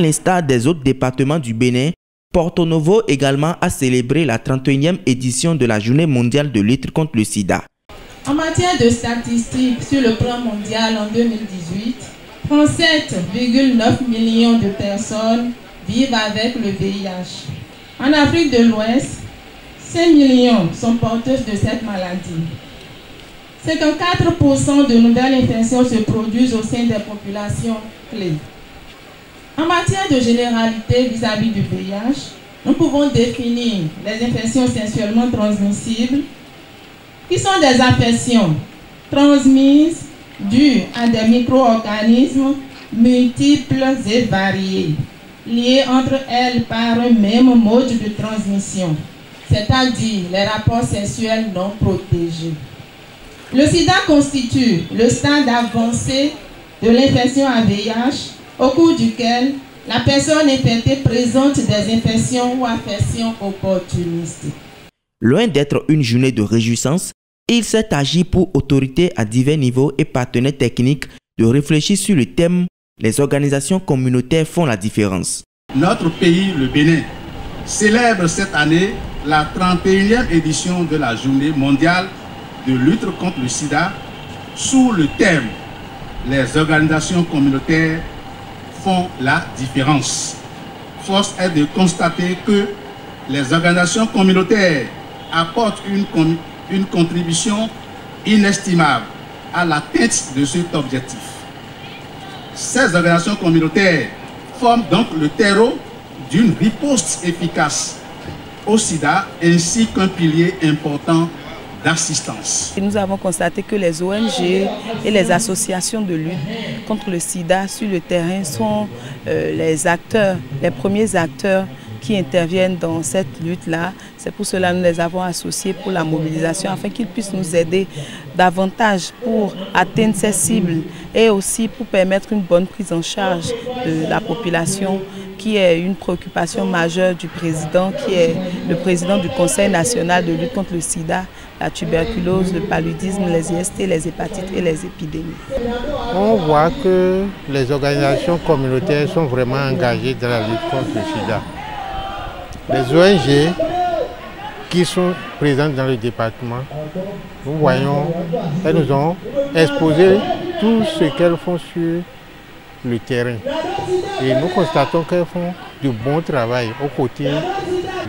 l'instar des autres départements du Bénin, Porto Novo également a célébré la 31e édition de la Journée mondiale de lutte contre le sida. En matière de statistiques sur le plan mondial en 2018, 37,9 millions de personnes vivent avec le VIH. En Afrique de l'Ouest, 5 millions sont porteuses de cette maladie. 54% de nouvelles infections se produisent au sein des populations clés. En matière de généralité vis-à-vis du VIH, nous pouvons définir les infections sexuellement transmissibles, qui sont des infections transmises dues à des micro-organismes multiples et variés, liés entre elles par un même mode de transmission, c'est-à-dire les rapports sexuels non protégés. Le sida constitue le stade avancé de l'infection à VIH, au cours duquel la personne infectée présente des infections ou affections opportunistes. Loin d'être une journée de réjouissance, il s'est agi pour autorités à divers niveaux et partenaires techniques de réfléchir sur le thème « Les organisations communautaires font la différence ». Notre pays, le Bénin, célèbre cette année la 31e édition de la Journée mondiale de lutte contre le sida sous le thème « Les organisations communautaires font la différence ». Force est de constater que les organisations communautaires apportent une contribution inestimable à l'atteinte de cet objectif. Ces organisations communautaires forment donc le terreau d'une riposte efficace au sida ainsi qu'un pilier important d'assistance. Nous avons constaté que les ONG et les associations de lutte contre le sida sur le terrain sont les premiers acteurs qui interviennent dans cette lutte-là. C'est pour cela que nous les avons associés pour la mobilisation, afin qu'ils puissent nous aider davantage pour atteindre ces cibles et aussi pour permettre une bonne prise en charge de la population, qui est une préoccupation majeure du président, qui est le président du Conseil national de lutte contre le sida, la tuberculose, le paludisme, les IST, les hépatites et les épidémies. On voit que les organisations communautaires sont vraiment engagées dans la lutte contre le sida. Les ONG qui sont présentes dans le département, nous voyons, elles nous ont exposé tout ce qu'elles font sur le terrain. Et nous constatons qu'elles font du bon travail aux côtés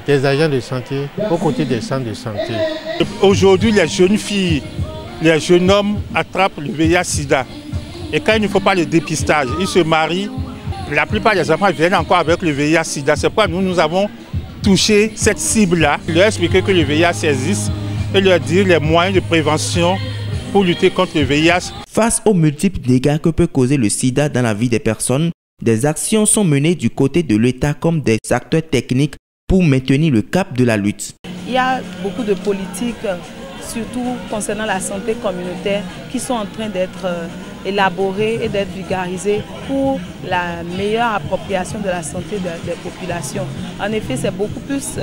des agents de santé, aux côtés des centres de santé. Aujourd'hui, les jeunes filles, les jeunes hommes attrapent le VIH-Sida. Et quand il ne faut pas le dépistage, ils se marient. La plupart des enfants viennent encore avec le VIH-Sida. C'est pourquoi nous avons touché cette cible-là, leur expliquer que le VIH existe et leur dire les moyens de prévention pour lutter contre le VIH. Face aux multiples dégâts que peut causer le sida dans la vie des personnes, des actions sont menées du côté de l'État comme des acteurs techniques pour maintenir le cap de la lutte. Il y a beaucoup de politiques, surtout concernant la santé communautaire, qui sont en train d'être élaborées et d'être vulgarisées pour la meilleure appropriation de la santé des populations. En effet, c'est beaucoup plus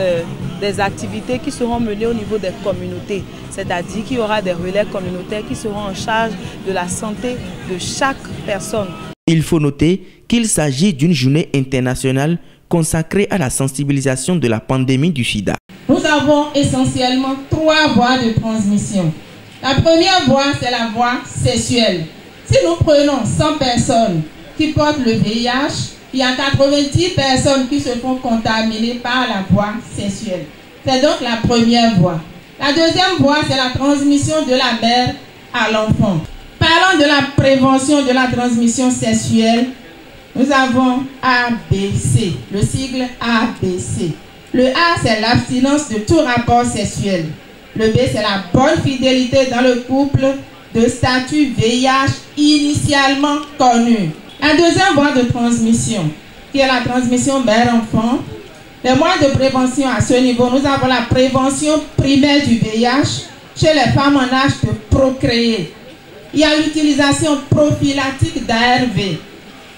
des activités qui seront menées au niveau des communautés, c'est-à-dire qu'il y aura des relais communautaires qui seront en charge de la santé de chaque personne. Il faut noter qu'il s'agit d'une journée internationale consacrée à la sensibilisation de la pandémie du sida. Nous avons essentiellement 3 voies de transmission. La première voie, c'est la voie sexuelle. Si nous prenons 100 personnes qui portent le VIH, il y a 90 personnes qui se font contaminer par la voie sexuelle. C'est donc la première voie. La deuxième voie, c'est la transmission de la mère à l'enfant. Parlant de la prévention de la transmission sexuelle, nous avons ABC, le sigle ABC. Le A, c'est l'abstinence de tout rapport sexuel. Le B, c'est la bonne fidélité dans le couple de statut VIH initialement connu. La deuxième voie de transmission, qui est la transmission mère-enfant. Les moyens de prévention à ce niveau, nous avons la prévention primaire du VIH chez les femmes en âge de procréer. Il y a l'utilisation prophylactique d'ARV.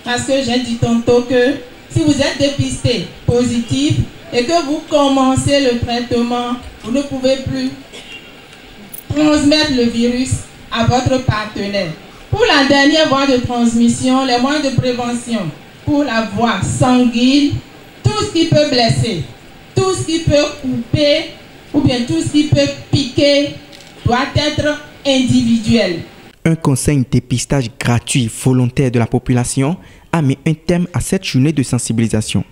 Parce que j'ai dit tantôt que si vous êtes dépisté positif et que vous commencez le traitement, vous ne pouvez plus transmettre le virus à votre partenaire. Pour la dernière voie de transmission, les moyens de prévention pour la voie sanguine, tout ce qui peut blesser, tout ce qui peut couper ou bien tout ce qui peut piquer doit être individuel. Un conseil de dépistage gratuit volontaire de la population a mis un thème à cette journée de sensibilisation.